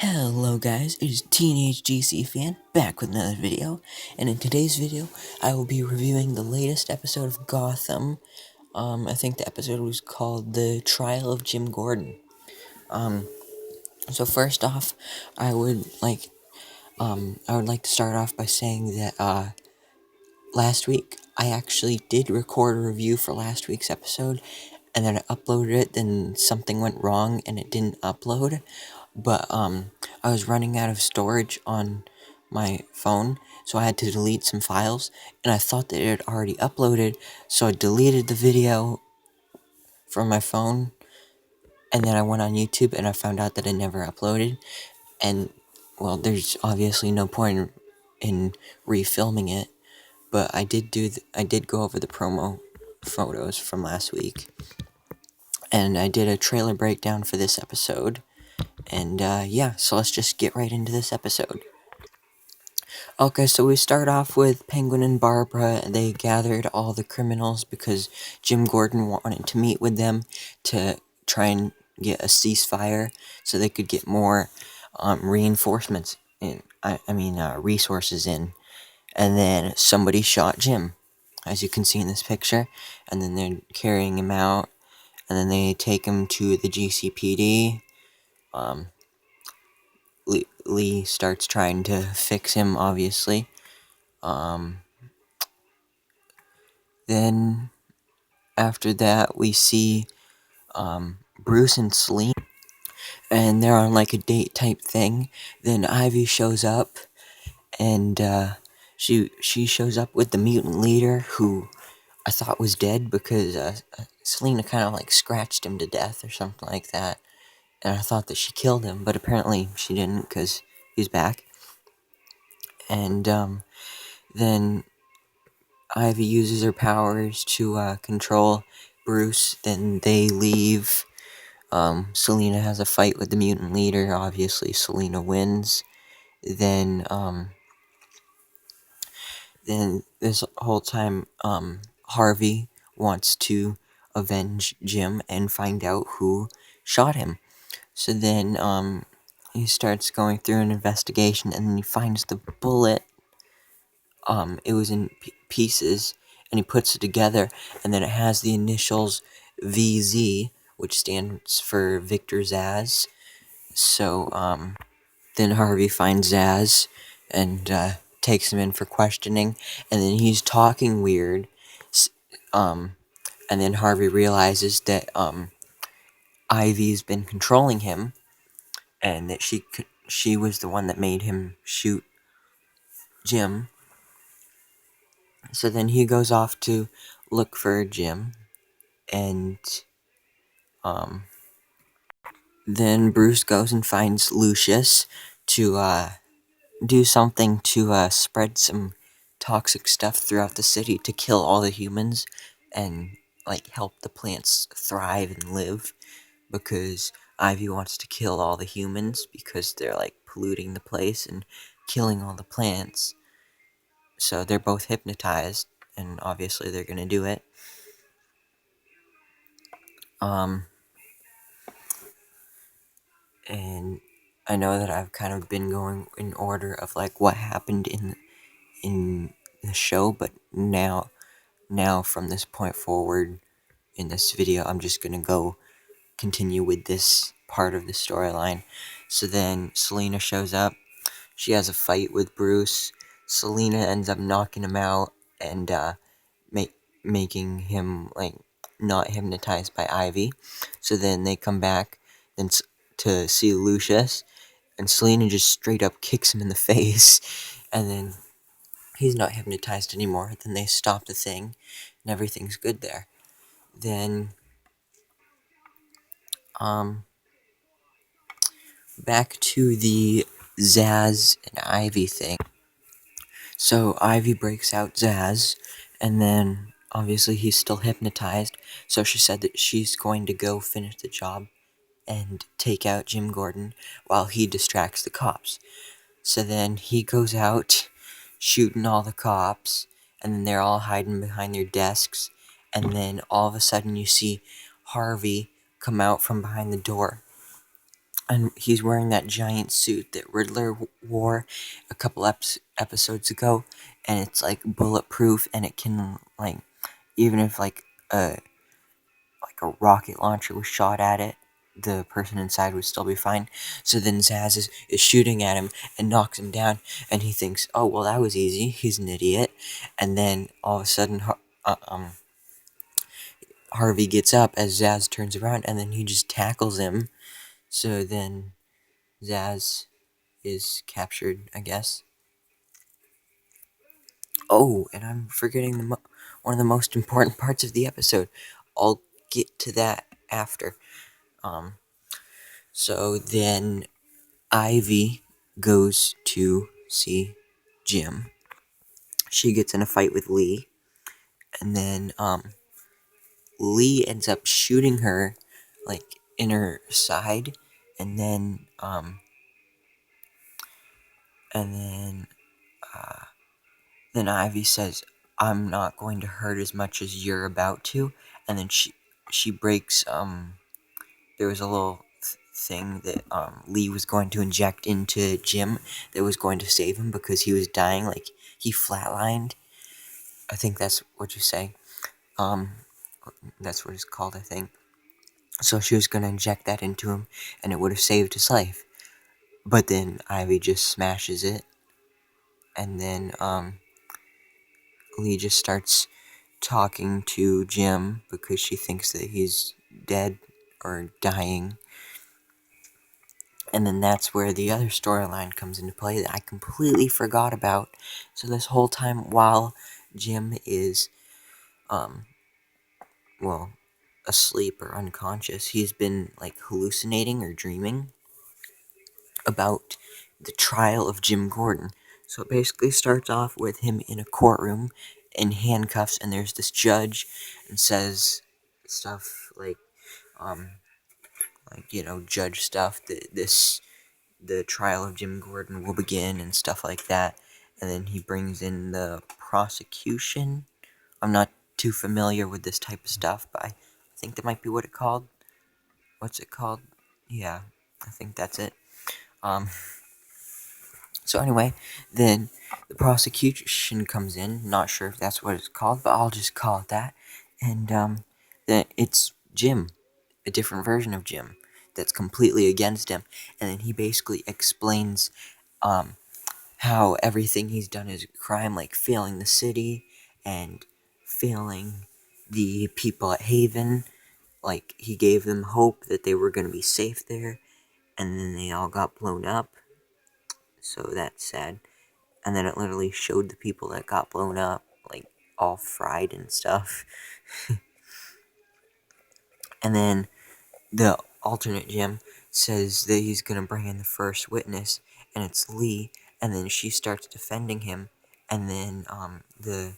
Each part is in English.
Hello guys, it is Teenage GC Fan back with another video, and in today's video, I will be reviewing the latest episode of Gotham. I think the episode was called The Trial of Jim Gordon. So first off, I would like, to start off by saying that, last week, I actually did record a review for last week's episode, and then I uploaded it, then something went wrong and it didn't upload. But I was running out of storage on my phone, so I had to delete some files, and I thought that it had already uploaded, so I deleted the video from my phone, and then I went on YouTube and I found out that it never uploaded, and well, there's obviously no point in refilming it, but I did go over the promo photos from last week, and I did a trailer breakdown for this episode. And yeah, so let's just get right into this episode. Okay, so we start off with Penguin and Barbara. They gathered all the criminals because Jim Gordon wanted to meet with them to try and get a ceasefire so they could get more reinforcements in. Resources in. And then somebody shot Jim, as you can see in this picture. And then they're carrying him out. And then they take him to the GCPD. Lee starts trying to fix him, obviously. Then after that, we see Bruce and Selene, and they're on like a date type thing. Then Ivy shows up, and she shows up with the mutant leader, who I thought was dead because Selena kind of like scratched him to death or something like that, and I thought that she killed him, but apparently she didn't because he's back. And then Ivy uses her powers to control Bruce. Then they leave. Selena has a fight with the mutant leader. Obviously, Selena wins. Then, then this whole time, Harvey wants to avenge Jim and find out who shot him. So then, he starts going through an investigation, and then he finds the bullet. It was in pieces, and he puts it together, and then it has the initials VZ, which stands for Victor Zsasz. So, then Harvey finds Zsasz and takes him in for questioning, and then he's talking weird. And then Harvey realizes that Ivy's been controlling him, and that she was the one that made him shoot Jim. So then he goes off to look for Jim, and then Bruce goes and finds Lucius to do something to spread some toxic stuff throughout the city to kill all the humans and like help the plants thrive and live, because Ivy wants to kill all the humans because they're like polluting the place and killing all the plants. So they're both hypnotized, and obviously they're gonna do it. And I know that I've kind of been going in order of like what happened in the show, but now from this point forward in this video, I'm just gonna go continue with this part of the storyline. So then Selena shows up. She has a fight with Bruce. Selena ends up knocking him out and making him like not hypnotized by Ivy. So then they come back then to see Lucius, and Selena just straight up kicks him in the face, and then he's not hypnotized anymore. Then they stop the thing, and everything's good there. Then, back to the Zsasz and Ivy thing. So Ivy breaks out Zsasz, and then obviously he's still hypnotized. So she said that she's going to go finish the job and take out Jim Gordon while he distracts the cops. So then he goes out shooting all the cops, and then they're all hiding behind their desks, and then all of a sudden you see Harvey come out from behind the door, and he's wearing that giant suit that Riddler wore a couple episodes ago, and it's like bulletproof, and it can like even if like a rocket launcher was shot at it, the person inside would still be fine. So then Zaz is shooting at him and knocks him down, and he thinks, oh well, that was easy. He's an idiot, and then all of a sudden, Harvey gets up as Zaz turns around, and then he just tackles him. So then Zaz is captured, I guess. Oh, and I'm forgetting one of the most important parts of the episode. I'll get to that after. Um, so then Ivy goes to see Jim. She gets in a fight with Lee, and then Lee ends up shooting her, like in her side, and then and then uh, then Ivy says, "I'm not going to hurt as much as you're about to," and then she breaks there was a little thing that Lee was going to inject into Jim that was going to save him because he was dying. Like he flatlined. I think that's what you say. Um, that's what it's called. I think. So she was going to inject that into him, and it would have saved his life. But then Ivy just smashes it, and then Lee just starts talking to Jim because she thinks that he's dead or dying. And then that's where the other storyline comes into play that I completely forgot about. So this whole time while Jim is, um, well, asleep or unconscious, he's been like hallucinating or dreaming about the trial of Jim Gordon. So it basically starts off with him in a courtroom in handcuffs, and there's this judge and says stuff um, like judge stuff that the trial of Jim Gordon will begin and stuff like that. And then he brings in the prosecution. I'm not too familiar with this type of stuff, but I think that might be what it called. What's it called? Yeah, I think that's it. Um, so anyway, then the prosecution comes in. Not sure if that's what it's called, but I'll just call it that. And then it's Jim, a different version of Jim that's completely against him. And then he basically explains um, how everything he's done is a crime, like failing the city and failing the people at Haven. Like, he gave them hope that they were going to be safe there, and then they all got blown up. So that's sad. And then it literally showed the people that got blown up, like, all fried and stuff. And then the alternate Jim says that he's gonna bring in the first witness, and it's Lee, and then she starts defending him, and then the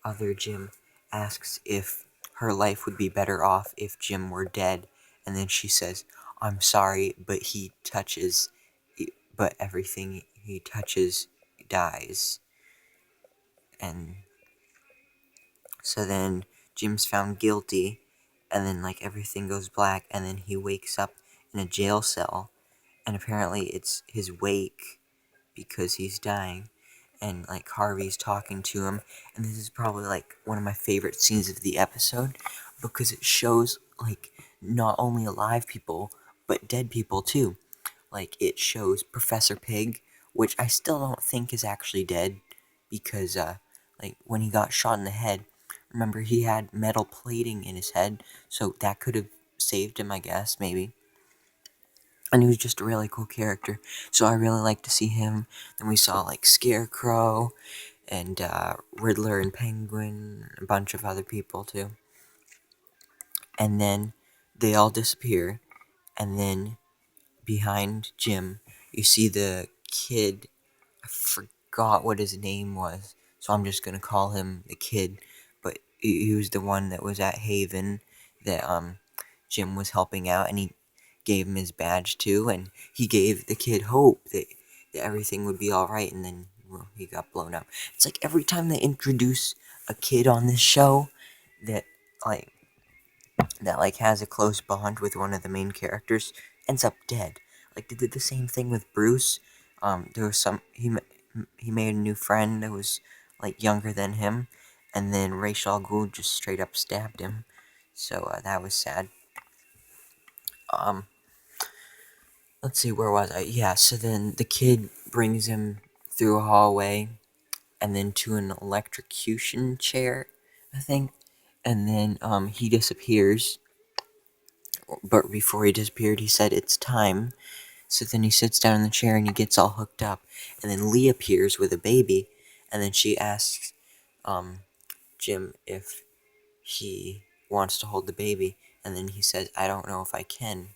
other Jim asks if her life would be better off if Jim were dead, and then she says, "I'm sorry, but but everything he touches dies," and so then Jim's found guilty, and then like everything goes black, and then he wakes up in a jail cell, and apparently it's his wake because he's dying, and like Harvey's talking to him, and this is probably like one of my favorite scenes of the episode because it shows like not only alive people but dead people too. Like it shows Professor Pig, which I still don't think is actually dead because like when he got shot in the head, remember he had metal plating in his head, so that could have saved him, I guess, maybe. And he was just a really cool character, so I really like to see him. Then we saw like Scarecrow and Riddler and Penguin, a bunch of other people too. And then they all disappear, and then behind Jim, you see the kid. I forgot what his name was, so I'm just gonna call him the kid. But he was the one that was at Haven that Jim was helping out, and he gave him his badge too, and he gave the kid hope that everything would be all right, and then well, he got blown up. It's like every time they introduce a kid on this show that like has a close bond with one of the main characters ends up dead. like they did the same thing with Bruce. There was he made a new friend that was like younger than him, and then Ra's al Ghul just straight up stabbed him. So that was sad. Um, let's see, where was I? Yeah, so then the kid brings him through a hallway and then to an electrocution chair, I think. And then he disappears. But before he disappeared, he said, "It's time." So then he sits down in the chair and he gets all hooked up. And then Lee appears with a baby. And then she asks Jim if he wants to hold the baby. And then he says, "I don't know if I can."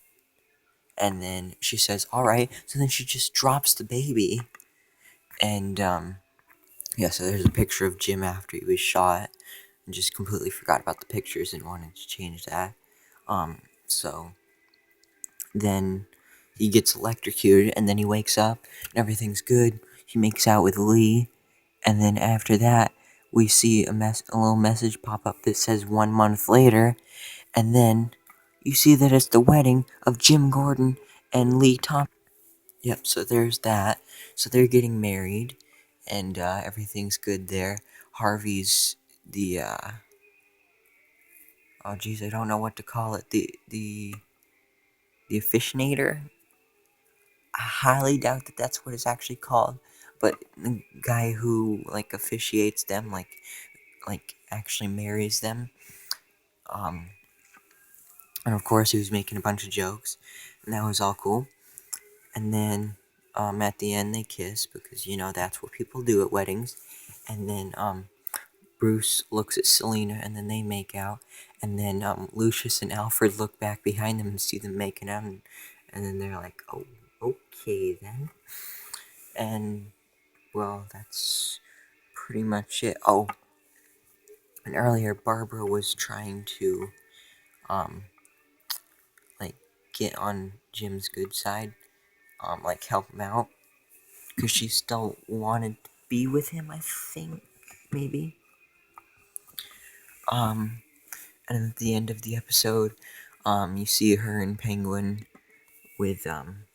And then she says, "Alright." So then she just drops the baby. And, yeah, so there's a picture of Jim after he was shot. And just completely forgot about the pictures and wanted to change that. So then he gets electrocuted, and then he wakes up, and everything's good. He makes out with Lee, and then after that, we see a little message pop up that says 1 month later, and then you see that it's the wedding of Jim Gordon and Lee Thompson. Yep, so there's that. So they're getting married, and everything's good there. Harvey's the oh geez, I don't know what to call it. The officiator. I highly doubt that that's what it's actually called, but the guy who like officiates them, like actually marries them. Um, and of course he was making a bunch of jokes, and that was all cool. And then at the end they kiss because you know that's what people do at weddings. And then Bruce looks at Selena, and then they make out. And then Lucius and Alfred look back behind them and see them making out, and then they're like, "Oh, okay then." And well, that's pretty much it. Oh, and earlier Barbara was trying to, like, get on Jim's good side, like, help him out, because she still wanted to be with him, I think, maybe. And at the end of the episode, you see her and Penguin with, and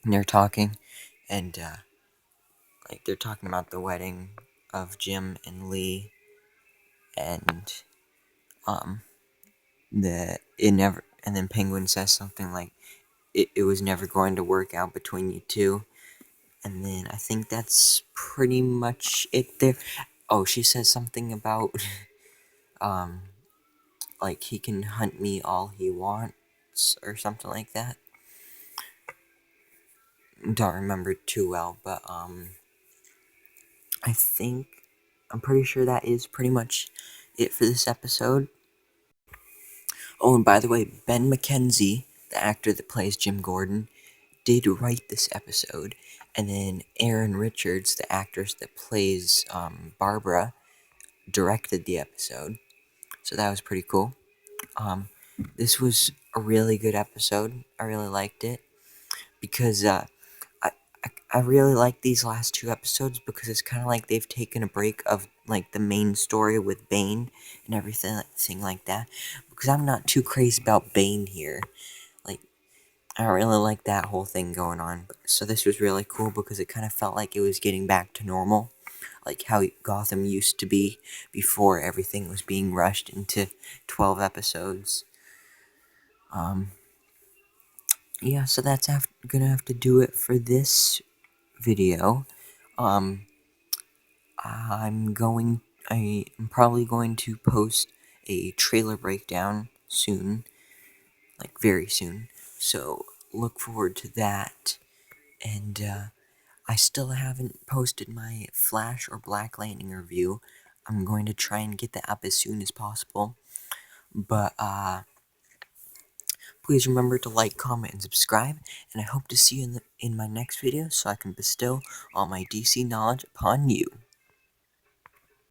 they're talking, and, like, they're talking about the wedding of Jim and Lee, and, that it never, and then Penguin says something like, it was never going to work out between you two. And then I think that's pretty much it there. Oh, she says something about, like, he can hunt me all he wants, or something like that. Don't remember too well, but, I think, I'm pretty sure that is pretty much it for this episode. Oh, and by the way, Ben McKenzie, the actor that plays Jim Gordon, did write this episode, and then Erin Richards, the actress that plays Barbara, directed the episode. So that was pretty cool. This was a really good episode. I really liked it because I really like these last two episodes because it's kind of like they've taken a break of like the main story with Bane and everything like that. Because I'm not too crazy about Bane here. Like, I don't really like that whole thing going on. So this was really cool because it kind of felt like it was getting back to normal. Like how Gotham used to be before everything was being rushed into 12 episodes. Yeah, so that's gonna have to do it for this video. Um, I'm probably going to post a trailer breakdown soon. Like, very soon. So, look forward to that. And, I still haven't posted my Flash or Black Lightning review. I'm going to try and get that up as soon as possible. But, please remember to like, comment, and subscribe. And I hope to see you in my next video so I can bestow all my DC knowledge upon you.